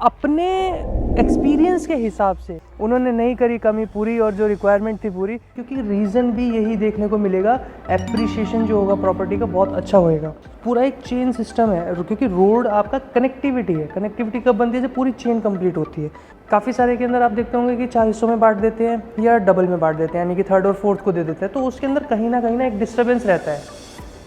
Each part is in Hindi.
अपने एक्सपीरियंस के हिसाब से उन्होंने नहीं करी कमी पूरी और जो रिक्वायरमेंट थी पूरी, क्योंकि रीज़न भी यही देखने को मिलेगा, एप्रिसिएशन जो होगा प्रॉपर्टी का बहुत अच्छा होएगा। पूरा एक चेन सिस्टम है, क्योंकि रोड आपका कनेक्टिविटी है। कनेक्टिविटी कब बनती है जब पूरी चेन कंप्लीट होती है। काफ़ी सारे के अंदर आप देखते होंगे कि 4 हिस्सों में बांट देते हैं या डबल में बांट देते हैं, यानी कि थर्ड और फोर्थ को दे देते हैं, तो उसके अंदर कहीं ना एक डिस्टर्बेंस रहता है।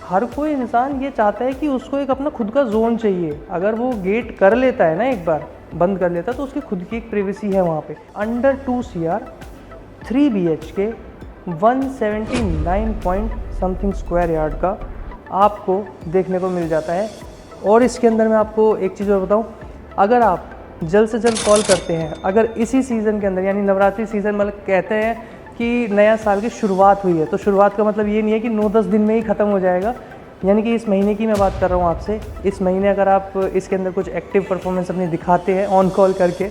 हर कोई इंसान ये चाहता है कि उसको एक अपना खुद का जोन चाहिए। अगर वो गेट कर लेता है ना, एक बार बंद कर लेता, तो उसकी खुद की एक प्रिवेसी है वहाँ पे। Under 2 CR 3 BHK 179 point something square yard का आपको देखने को मिल जाता है। और इसके अंदर मैं आपको एक चीज़ और बताऊँ, अगर आप जल्द से जल्द कॉल करते हैं, अगर इसी सीज़न के अंदर, यानी नवरात्रि सीज़न, मतलब कहते हैं कि नया साल की शुरुआत हुई है, तो शुरुआत का मतलब ये नहीं है कि 9-10 दिन में ही ख़त्म हो जाएगा, यानी कि इस महीने की मैं बात कर रहा हूँ आपसे। इस महीने अगर आप इसके अंदर कुछ एक्टिव परफॉर्मेंस अपनी दिखाते हैं ऑन कॉल करके,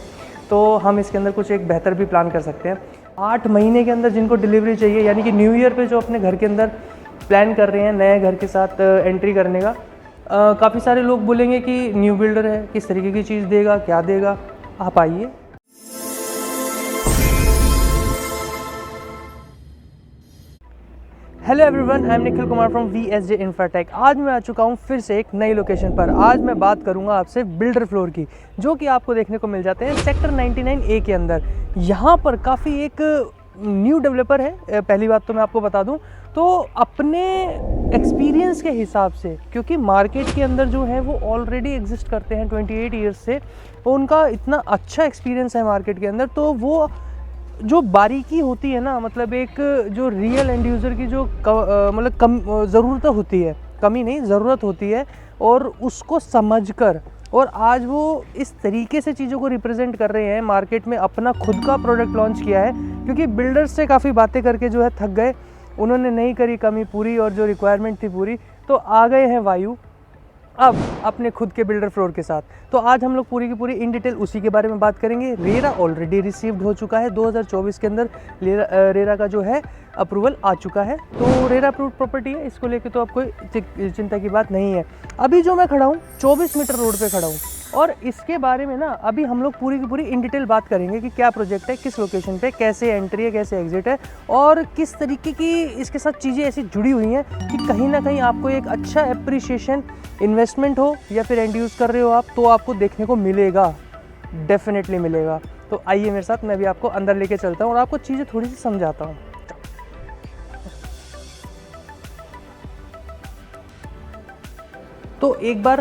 तो हम इसके अंदर कुछ एक बेहतर भी प्लान कर सकते हैं। 8 महीने के अंदर जिनको डिलीवरी चाहिए, यानी कि न्यू ईयर पे जो अपने घर के अंदर प्लान कर रहे हैं नए घर के साथ एंट्री करने का, काफ़ी सारे लोग बोलेंगे कि न्यू बिल्डर है, किस तरीके की चीज़ देगा, क्या देगा। आप आइए। Hello everyone, I am Nikhil Kumar from VSJ Infratech. आज मैं आ चुका हूँ फिर से एक नई लोकेशन पर। आज मैं बात करूँगा आपसे बिल्डर फ्लोर की, जो कि आपको देखने को मिल जाते हैं सेक्टर 99A के अंदर। यहाँ पर काफ़ी एक न्यू डेवलपर है। पहली बात तो मैं आपको बता दूँ, तो अपने एक्सपीरियंस के हिसाब से, क्योंकि मार्केट के अंदर जो है वो ऑलरेडी एग्जिस्ट करते हैं 28 ईयर्स से, तो उनका इतना अच्छा एक्सपीरियंस है मार्केट के अंदर, तो वो जो बारीकी होती है ना, मतलब एक जो रियल एंड यूज़र की जो मतलब कम ज़रूरत होती है, कमी नहीं ज़रूरत होती है, और उसको समझकर, और आज वो इस तरीके से चीज़ों को रिप्रेजेंट कर रहे हैं मार्केट में, अपना खुद का प्रोडक्ट लॉन्च किया है। क्योंकि बिल्डर्स से काफ़ी बातें करके जो है थक गए, उन्होंने नहीं करी कमी पूरी और जो रिक्वायरमेंट थी पूरी, तो आ गए हैं वायु अब अपने खुद के बिल्डर फ्लोर के साथ। तो आज हम लोग पूरी की पूरी इन डिटेल उसी के बारे में बात करेंगे। रेरा ऑलरेडी रिसीव्ड हो चुका है, 2024 के अंदर रेरा का जो है अप्रूवल आ चुका है, तो रेरा अप्रूव्ड प्रॉपर्टी है, इसको लेके तो आप कोई चिंता की बात नहीं है। अभी जो मैं खड़ा हूँ 24 मीटर रोड पे खड़ा हूँ, और इसके बारे में ना अभी हम लोग पूरी की पूरी इन डिटेल बात करेंगे कि क्या प्रोजेक्ट है, किस लोकेशन पे, कैसे एंट्री है, कैसे एग्जिट है, और किस तरीके की इसके साथ चीज़ें ऐसी जुड़ी हुई हैं कि कहीं ना कहीं आपको एक अच्छा एप्रिसिएशन, इन्वेस्टमेंट हो या फिर एंड यूज़ कर रहे हो आप, तो आपको देखने को मिलेगा, डेफिनेटली मिलेगा। तो आइए मेरे साथ, मैं भी आपको अंदर लेके चलता हूँ और आपको चीज़ें थोड़ी सी समझाता हूँ। तो एक बार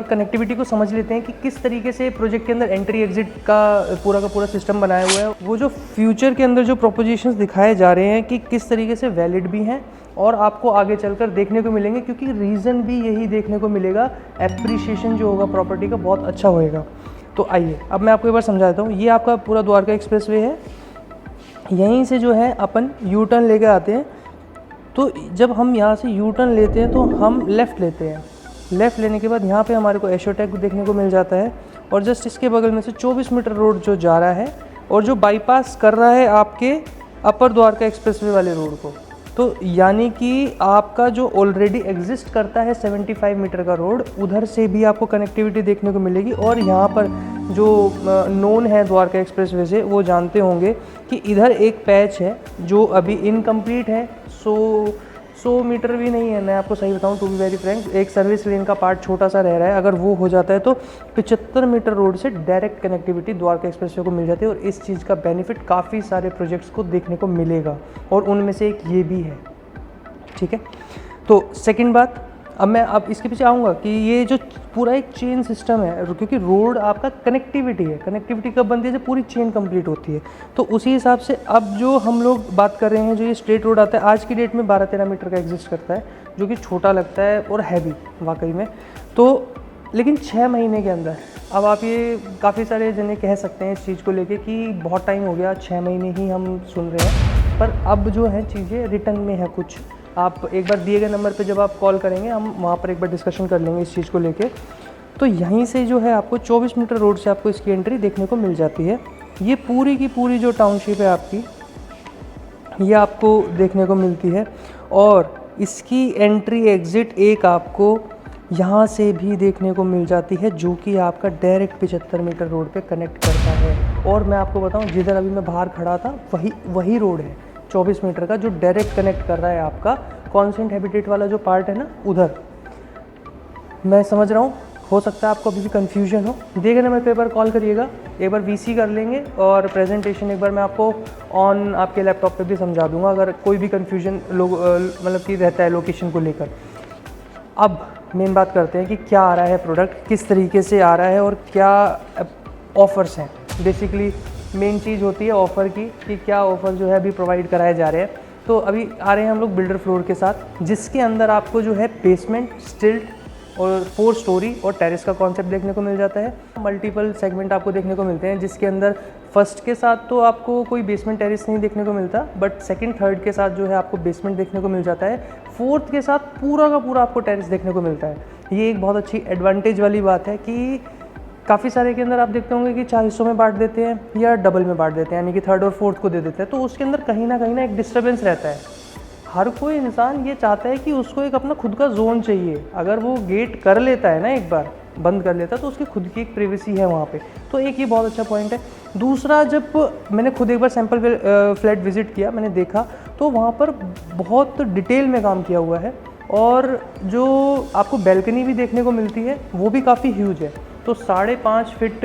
कनेक्टिविटी को समझ लेते हैं कि किस तरीके से प्रोजेक्ट के अंदर एंट्री एग्जिट का पूरा सिस्टम बनाया हुआ है। वो जो फ्यूचर के अंदर जो प्रोपोजिशंस दिखाए जा रहे हैं कि किस तरीके से वैलिड भी हैं और आपको आगे चलकर देखने को मिलेंगे, क्योंकि रीज़न भी यही देखने को मिलेगा, एप्रिसिएशन जो होगा प्रॉपर्टी का बहुत अच्छा होएगा। तो आइए अब मैं आपको एक बार समझा देता हूँ। ये आपका पूरा द्वारका एक्सप्रेसवे है, यहीं से जो है अपन यू टर्न लेके आते हैं। तो जब हम यहाँ से यू टर्न लेते हैं तो हम लेफ़्ट लेते हैं। लेफ़्ट लेने के बाद यहाँ पे हमारे को एशोटेक देखने को मिल जाता है, और जस्ट इसके बगल में से 24 मीटर रोड जो जा रहा है और जो बाईपास कर रहा है आपके अपर द्वारका एक्सप्रेसवे वाले रोड को। तो यानी कि आपका जो ऑलरेडी एग्जिस्ट करता है 75 मीटर का रोड, उधर से भी आपको कनेक्टिविटी देखने को मिलेगी। और यहाँ पर जो नोन है द्वारका एक्सप्रेसवे से, वो जानते होंगे कि इधर एक पैच है जो अभी इनकम्प्लीट है। 100 मीटर भी नहीं है, मैं आपको सही बताऊं, टू बी वेरी फ्रैंक, एक सर्विस लेन का पार्ट छोटा सा रह रहा है। अगर वो हो जाता है तो 75 मीटर रोड से डायरेक्ट कनेक्टिविटी द्वारका एक्सप्रेसवे को मिल जाती है, और इस चीज़ का बेनिफिट काफ़ी सारे प्रोजेक्ट्स को देखने को मिलेगा, और उनमें से एक ये भी है। ठीक है, तो सेकंड बात, अब मैं इसके पीछे आऊँगा कि ये जो पूरा एक चेन सिस्टम है, क्योंकि रोड आपका कनेक्टिविटी है। कनेक्टिविटी कब बनती है जब पूरी चेन कंप्लीट होती है, तो उसी हिसाब से अब जो हम लोग बात कर रहे हैं, जो ये स्ट्रेट रोड आता है आज की डेट में 12-13 मीटर का एग्जिस्ट करता है, जो कि छोटा लगता है और हैवी वाकई में। तो लेकिन 6 महीने के अंदर, अब आप ये काफ़ी सारे जने कह सकते हैं इस चीज़ को लेके कि बहुत टाइम हो गया, 6 महीने ही हम सुन रहे हैं, पर अब जो है चीज़ें रिटर्न में है कुछ। आप एक बार दिए गए नंबर पे जब आप कॉल करेंगे, हम वहाँ पर एक बार डिस्कशन कर लेंगे इस चीज़ को लेके। तो यहीं से जो है आपको 24 मीटर रोड से आपको इसकी एंट्री देखने को मिल जाती है। ये पूरी की पूरी जो टाउनशिप है आपकी, ये आपको देखने को मिलती है, और इसकी एंट्री एग्ज़िट एक आपको यहाँ से भी देखने को मिल जाती है, जो कि आपका डायरेक्ट 75 मीटर रोड पे कनेक्ट करता है। और मैं आपको बताऊँ, जिधर अभी मैं बाहर खड़ा था वही रोड है 24 मीटर का, जो डायरेक्ट कनेक्ट कर रहा है आपका कॉन्सेंट हैबिटेट वाला जो पार्ट है ना उधर। मैं समझ रहा हूँ, हो सकता है आपको अभी भी कन्फ्यूजन हो, देखने में पेपर कॉल करिएगा, एक बार वीसी कर लेंगे और प्रेजेंटेशन एक बार मैं आपको ऑन आपके लैपटॉप पे भी समझा दूंगा, अगर कोई भी कन्फ्यूजन मतलब कि रहता है लोकेशन को लेकर। अब मेन बात करते हैं कि क्या आ रहा है प्रोडक्ट, किस तरीके से आ रहा है और क्या ऑफ़र्स हैं। बेसिकली मेन चीज़ होती है ऑफ़र की, कि क्या ऑफ़र जो है अभी प्रोवाइड कराए जा रहे हैं। तो अभी आ रहे हैं हम लोग बिल्डर फ्लोर के साथ, जिसके अंदर आपको जो है बेसमेंट, स्टिल्ट और 4 स्टोरी और टेरेस का कॉन्सेप्ट देखने को मिल जाता है। मल्टीपल सेगमेंट आपको देखने को मिलते हैं, जिसके अंदर फर्स्ट के साथ तो आपको कोई बेसमेंट टेरेस नहीं देखने को मिलता, बट सेकंड थर्ड के साथ जो है आपको बेसमेंट देखने को मिल जाता है। फोर्थ के साथ पूरा का पूरा आपको टेरेस देखने को मिलता है। ये एक बहुत अच्छी एडवांटेज वाली बात है कि काफ़ी सारे के अंदर आप देखते होंगे कि 4 हिस्सों में बांट देते हैं या डबल में बांट देते हैं, यानी कि थर्ड और फोर्थ को दे देते हैं, तो उसके अंदर कहीं ना एक डिस्टर्बेंस रहता है। हर कोई इंसान ये चाहता है कि उसको एक अपना खुद का जोन चाहिए। अगर वो गेट कर लेता है ना, एक बार बंद कर लेता है, तो उसकी खुद की एक प्रिवेसी है वहाँ पे। तो एक ये बहुत अच्छा पॉइंट है। दूसरा, जब मैंने खुद एक बार सैम्पल फ्लैट विजिट किया, मैंने देखा तो वहाँ पर बहुत डिटेल में काम किया हुआ है, और जो आपको बैल्कनी भी देखने को मिलती है वो भी काफ़ी ह्यूज है। तो 5.5 फीट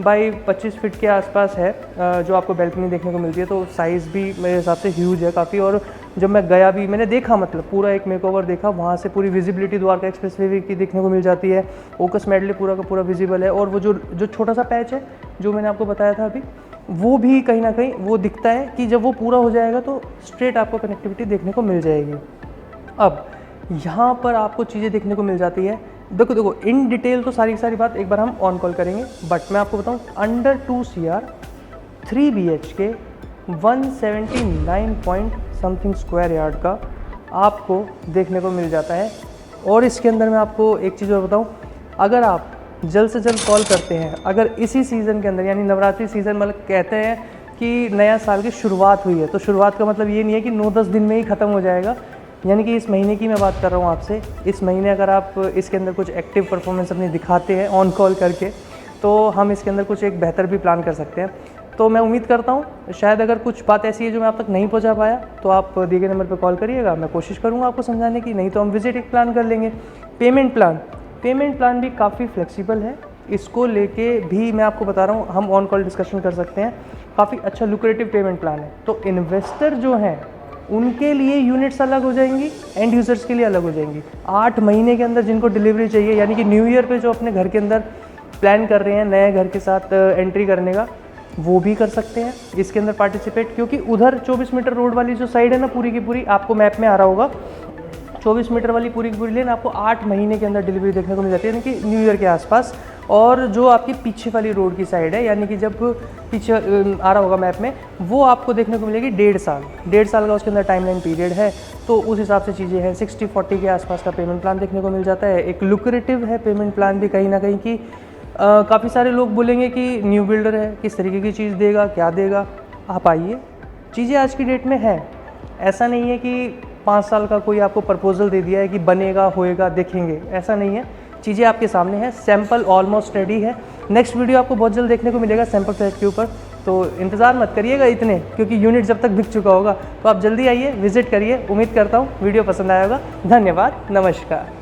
बाई 25 फीट के आसपास है जो आपको बैल्कनी देखने को मिलती है। तो साइज़ भी मेरे हिसाब से ह्यूज है काफ़ी। और जब मैं गया भी, मैंने देखा, मतलब पूरा एक मेकओवर देखा, वहाँ से पूरी विजिबिलिटी द्वारका एक्सप्रेसवे की देखने को मिल जाती है। ओकस मेडले पूरा का पूरा विजिबल है, और वो जो छोटा सा पैच है जो मैंने आपको बताया था अभी, वो भी कहीं ना कहीं वो दिखता है कि जब वो पूरा हो जाएगा तो स्ट्रेट आपको कनेक्टिविटी देखने को मिल जाएगी। अब यहाँ पर आपको चीज़ें देखने को मिल जाती है। देखो इन डिटेल तो सारी बात एक बार हम ऑन कॉल करेंगे, बट मैं आपको बताऊँ, under 2 CR 3 BHK 179 point something square yard का आपको देखने को मिल जाता है। और इसके अंदर मैं आपको एक चीज़ और बताऊँ, अगर आप जल्द से जल्द कॉल करते हैं, अगर इसी सीज़न के अंदर, यानी नवरात्रि सीज़न, मतलब कहते हैं कि नया साल की शुरुआत हुई है, तो शुरुआत का मतलब ये नहीं है कि 9-10 दिन में ही ख़त्म हो जाएगा, यानी कि इस महीने की मैं बात कर रहा हूँ आपसे। इस महीने अगर आप इसके अंदर कुछ एक्टिव परफॉर्मेंस अपनी दिखाते हैं ऑन कॉल करके, तो हम इसके अंदर कुछ एक बेहतर भी प्लान कर सकते हैं। तो मैं उम्मीद करता हूँ, शायद अगर कुछ बात ऐसी है जो मैं आप तक नहीं पहुँचा पाया, तो आप दिए गए नंबर पर कॉल करिएगा, मैं कोशिश करूँगा आपको समझाने की, नहीं तो हम विजिट एक प्लान कर लेंगे। पेमेंट प्लान भी काफ़ी फ्लेक्सिबल है, इसको लेके भी मैं आपको बता रहा हूँ, हम ऑन कॉल डिस्कशन कर सकते हैं। काफ़ी अच्छा लुक्रेटिव पेमेंट प्लान है। तो इन्वेस्टर जो हैं उनके लिए यूनिट्स अलग हो जाएंगी, एंड यूज़र्स के लिए अलग हो जाएंगी। 8 महीने के अंदर जिनको डिलीवरी चाहिए, यानी कि न्यू ईयर पे जो अपने घर के अंदर प्लान कर रहे हैं नए घर के साथ एंट्री करने का, वो भी कर सकते हैं इसके अंदर पार्टिसिपेट। क्योंकि उधर 24 मीटर रोड वाली जो साइड है ना, पूरी की पूरी आपको मैप में आ रहा होगा, 24 मीटर वाली पूरी की पूरी लेन आपको 8 महीने के अंदर डिलीवरी देखने को मिल जाती है, यानी कि न्यू ईयर के आसपास। और जो आपकी पीछे वाली रोड की साइड है, यानी कि जब पीछे आ रहा होगा मैप में, वो आपको देखने को मिलेगी 1.5 साल का उसके अंदर टाइमलाइन पीरियड है। तो उस हिसाब से चीज़ें हैं। 60-40 के आसपास का पेमेंट प्लान देखने को मिल जाता है। एक लुक्रेटिव है पेमेंट प्लान भी कहीं ना कहीं की। काफ़ी सारे लोग बोलेंगे कि न्यू बिल्डर है, किस तरीके की चीज़ देगा, क्या देगा। आप आइए, चीज़ें आज की डेट में है। ऐसा नहीं है कि 5 साल का कोई आपको प्रपोजल दे दिया है कि बनेगा, होएगा, देखेंगे, ऐसा नहीं है। चीज़ें आपके सामने हैं, सैंपल ऑलमोस्ट रेडी है। नेक्स्ट वीडियो आपको बहुत जल्द देखने को मिलेगा सैंपल फ्लैट के ऊपर, तो इंतज़ार मत करिएगा इतने, क्योंकि यूनिट जब तक बिक चुका होगा। तो आप जल्दी आइए, विजिट करिए। उम्मीद करता हूँ वीडियो पसंद आया होगा। धन्यवाद, नमस्कार।